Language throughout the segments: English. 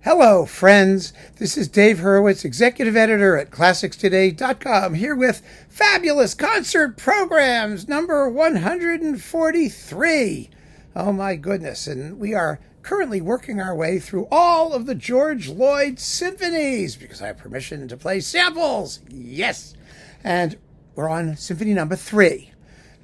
Hello, friends. This is Dave Hurwitz, executive editor at ClassicsToday.com, here with fabulous concert programs number 143. Oh my goodness. And we are currently working our way through all of the George Lloyd symphonies because I have permission to play samples. Yes. And we're on symphony number 3.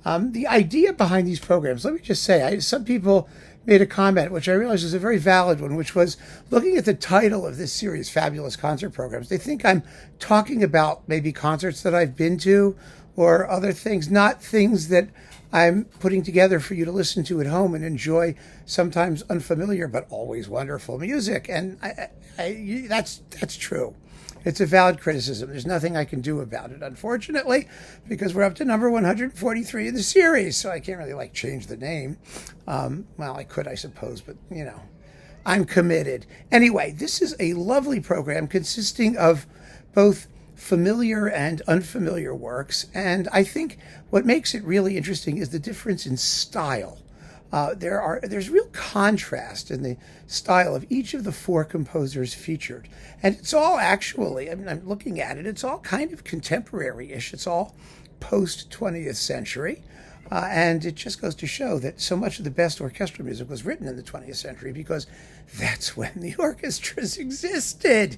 The idea behind these programs, let me just say, some people made a comment, which I realize is a very valid one, which was looking at the title of this series, Fabulous Concert Programs. They think I'm talking about maybe concerts that I've been to or other things, not things that I'm putting together for you to listen to at home and enjoy sometimes unfamiliar but always wonderful music. And that's true. It's a valid criticism. There's nothing I can do about it, unfortunately, because we're up to number 143 in the series, so I can't really, change the name. Well, I could, I suppose, but, I'm committed. Anyway, this is a lovely program consisting of both familiar and unfamiliar works, and I think what makes it really interesting is the difference in style. There's real contrast in the style of each of the 4 composers featured. And it's all actually, I'm looking at it, it's all kind of contemporary-ish. It's all post-20th century. And it just goes to show that so much of the best orchestral music was written in the 20th century because that's when the orchestras existed.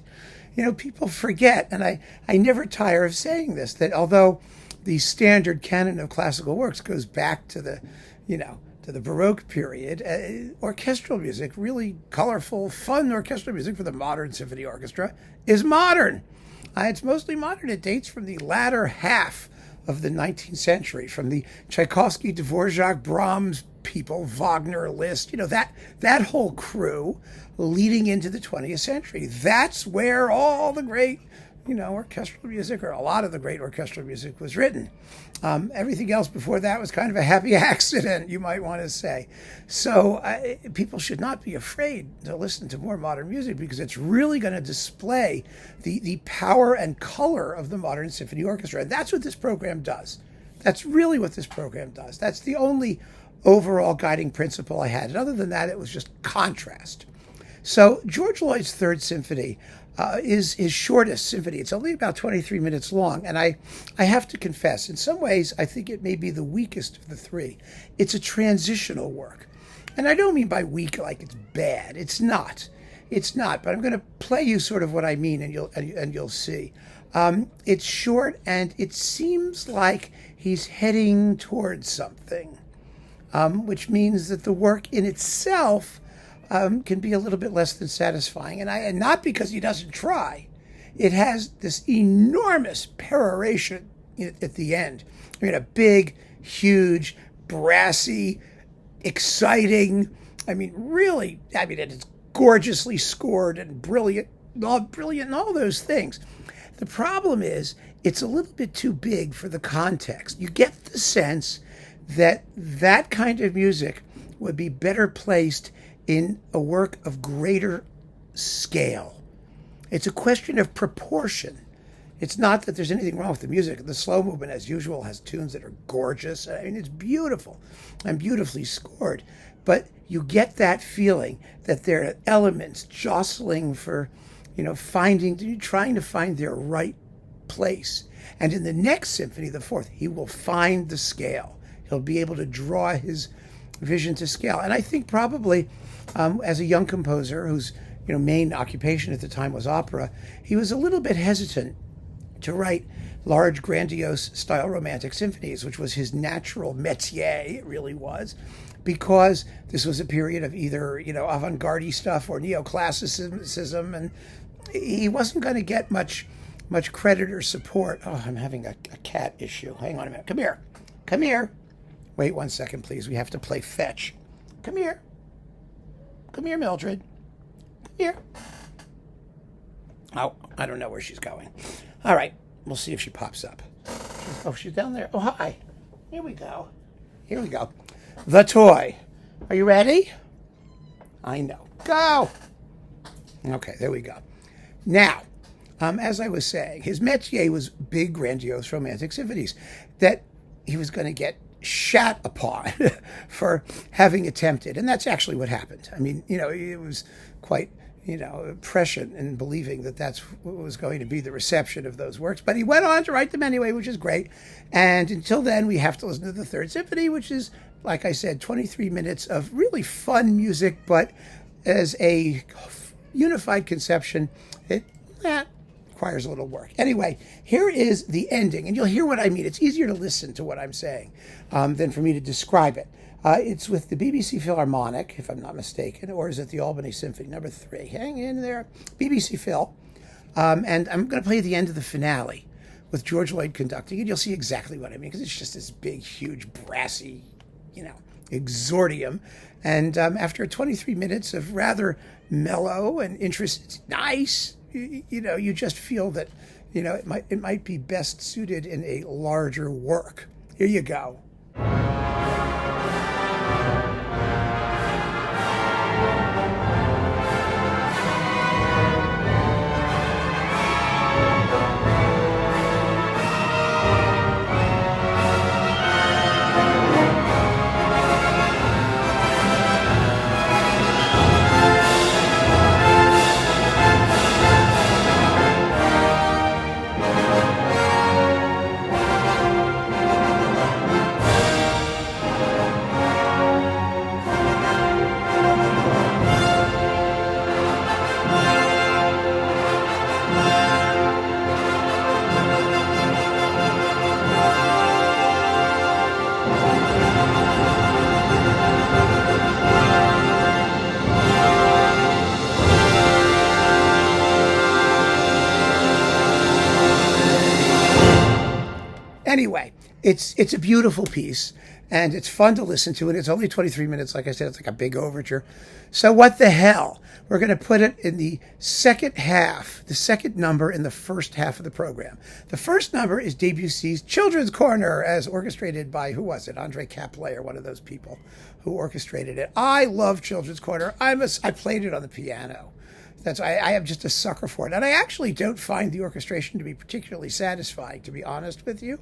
People forget, and I never tire of saying this, that although the standard canon of classical works goes back to the Baroque period, orchestral music, really colorful, fun orchestral music for the modern symphony orchestra, is modern. It's mostly modern. It dates from the latter half of the 19th century, from the Tchaikovsky, Dvorak, Brahms people, Wagner, Liszt, that whole crew leading into the 20th century. That's where all the great orchestral music, or a lot of the great orchestral music, was written. Everything else before that was kind of a happy accident, you might want to say. So people should not be afraid to listen to more modern music because it's really going to display the power and color of the modern symphony orchestra. And that's what this program does. That's really what this program does. That's the only overall guiding principle I had. And other than that, it was just contrast. So George Lloyd's Third Symphony is his shortest symphony. It's only about 23 minutes long, and I have to confess, in some ways, I think it may be the weakest of the 3. It's a transitional work. And I don't mean by weak like it's bad. It's not. It's not, but I'm going to play you sort of what I mean, and you'll see. It's short, and it seems like he's heading towards something, which means that the work in itself can be a little bit less than satisfying. And not because he doesn't try. It has this enormous peroration at the end. A big, huge, brassy, exciting, it's gorgeously scored and brilliant and all those things. The problem is it's a little bit too big for the context. You get the sense that that kind of music would be better placed in a work of greater scale. It's a question of proportion. It's not that there's anything wrong with the music. The slow movement, as usual, has tunes that are gorgeous. it's beautiful and beautifully scored. But you get that feeling that there are elements jostling for, trying to find their right place. And in the next symphony, the 4th, he will find the scale. He'll be able to draw his vision to scale. And I think probably as a young composer whose main occupation at the time was opera, he was a little bit hesitant to write large, grandiose style romantic symphonies, which was his natural métier. It really was, because this was a period of either avant-garde stuff or neoclassicism, and he wasn't going to get much credit or support. Oh, I'm having a cat issue. Hang on a minute. Come here. Wait 1 second, please. We have to play fetch. Come here, Mildred. Come here. Oh, I don't know where she's going. All right, we'll see if she pops up. Oh, she's down there. Oh, hi. Here we go. The toy. Are you ready? I know. Go. Okay, there we go. Now, as I was saying, his métier was big, grandiose, romantic symphonies that he was going to get shat upon for having attempted. And that's actually what happened. It was quite prescient in believing that that's what was going to be the reception of those works. But he went on to write them anyway, which is great. And until then, we have to listen to the Third Symphony, which is, like I said, 23 minutes of really fun music, but as a unified conception, it requires a little work. Anyway, here is the ending, and you'll hear what I mean. It's easier to listen to what I'm saying than for me to describe it. It's with the BBC Philharmonic, if I'm not mistaken, or is it the Albany Symphony, number 3? Hang in there. BBC Phil. And I'm going to play the end of the finale with George Lloyd conducting, and you'll see exactly what I mean, because it's just this big, huge, brassy, exordium. And after 23 minutes of rather mellow and interest, it's nice. You just feel that, it might be best suited in a larger work. Here you go. Anyway, it's a beautiful piece, and it's fun to listen to, and it's only 23 minutes. Like I said, it's like a big overture. So what the hell? We're going to put it in the second half, the second number in the first half of the program. The first number is Debussy's Children's Corner, as orchestrated by, who was it? Andre Caplet, or one of those people who orchestrated it. I love Children's Corner. I played it on the piano. I am just a sucker for it. And I actually don't find the orchestration to be particularly satisfying, to be honest with you.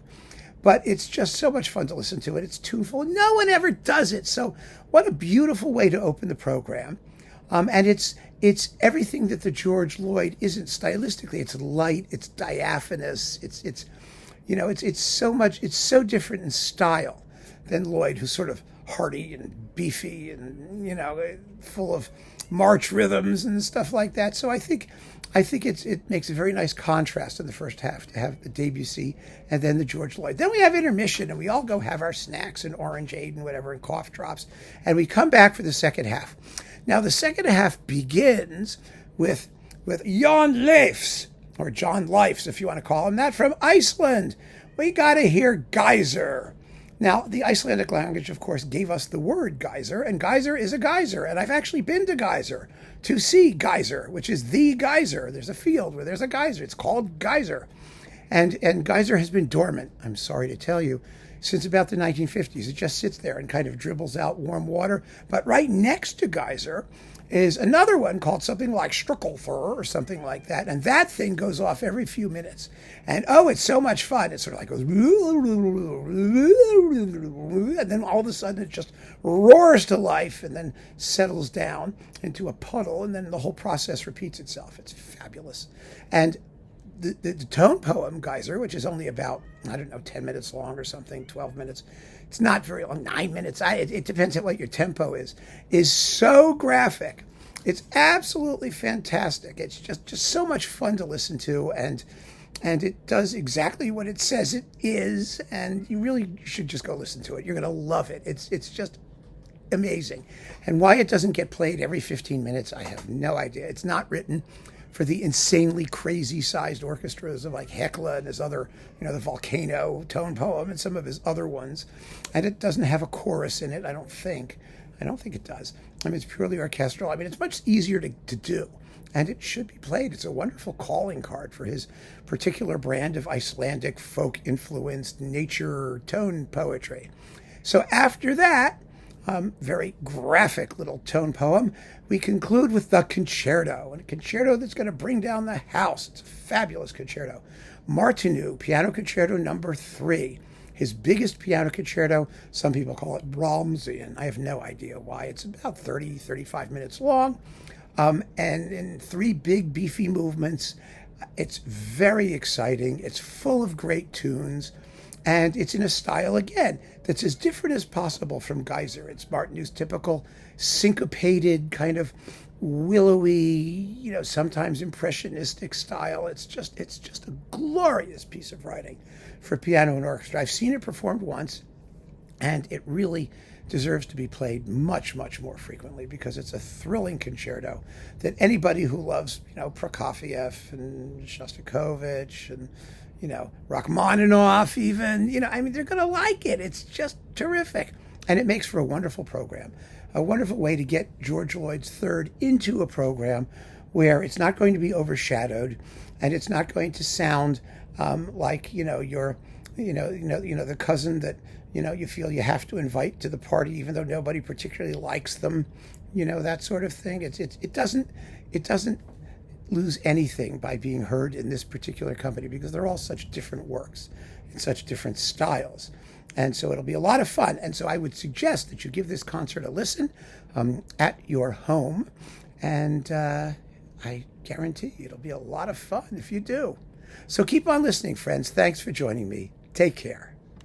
But it's just so much fun to listen to it. It's tuneful. No one ever does it. So what a beautiful way to open the program. And it's everything that the George Lloyd isn't stylistically. It's light. It's diaphanous. It's so different in style than Lloyd, who's sort of hearty and beefy and, full of march rhythms and stuff like that. So I think it makes a very nice contrast in the first half to have the Debussy and then the George Lloyd. Then we have intermission, and we all go have our snacks and orangeade and whatever and cough drops, and we come back for the second half. Now the second half begins with Jan Leifs, or John Leifs if you want to call him that, from Iceland. We got to hear Geyser. Now, the Icelandic language, of course, gave us the word geyser, and geyser is a geyser. And I've actually been to Geyser to see Geyser, which is the geyser. There's a field where there's a geyser. It's called Geyser. And Geyser has been dormant, I'm sorry to tell you, since about the 1950s. It just sits there and kind of dribbles out warm water. But right next to Geyser is another one called something like Strickelfur or something like that. And that thing goes off every few minutes. And it's so much fun. It sort of like goes, and then all of a sudden it just roars to life and then settles down into a puddle. And then the whole process repeats itself. It's fabulous. And the tone poem, Geyser, which is only about, 10 minutes long or something, 12 minutes. It's not very long, 9 minutes. It depends on what your tempo is so graphic. It's absolutely fantastic. It's just so much fun to listen to, and it does exactly what it says it is, and you really should just go listen to it. You're going to love it. It's just amazing. And why it doesn't get played every 15 minutes, I have no idea. It's not written for the insanely crazy-sized orchestras of like Hecla and his other, the Volcano tone poem and some of his other ones. And it doesn't have a chorus in it, I don't think. I don't think it does. It's purely orchestral. It's much easier to do. And it should be played. It's a wonderful calling card for his particular brand of Icelandic folk-influenced nature tone poetry. So after that, very graphic little tone poem, we conclude with the concerto, and a concerto that's going to bring down the house. It's a fabulous concerto. Martinu, Piano Concerto number 3, his biggest piano concerto. Some people call it Brahmsian. I have no idea why. It's about 35 minutes long. and in three big beefy movements. It's very exciting. It's full of great tunes. And it's in a style, again, that's as different as possible from Geyser. It's Martinu's typical syncopated, kind of willowy, sometimes impressionistic style. It's just a glorious piece of writing for piano and orchestra. I've seen it performed once, and it really deserves to be played much, much more frequently because it's a thrilling concerto that anybody who loves, Prokofiev and Shostakovich and, Rachmaninoff even, they're going to like it. It's just terrific. And it makes for a wonderful program, a wonderful way to get George Lloyd's third into a program where it's not going to be overshadowed and it's not going to sound like, you're, the cousin that, you feel you have to invite to the party, even though nobody particularly likes them, that sort of thing. It doesn't lose anything by being heard in this particular company because they're all such different works in such different styles. And so it'll be a lot of fun. And so I would suggest that you give this concert a listen at your home. And I guarantee it'll be a lot of fun if you do. So keep on listening, friends. Thanks for joining me. Take care.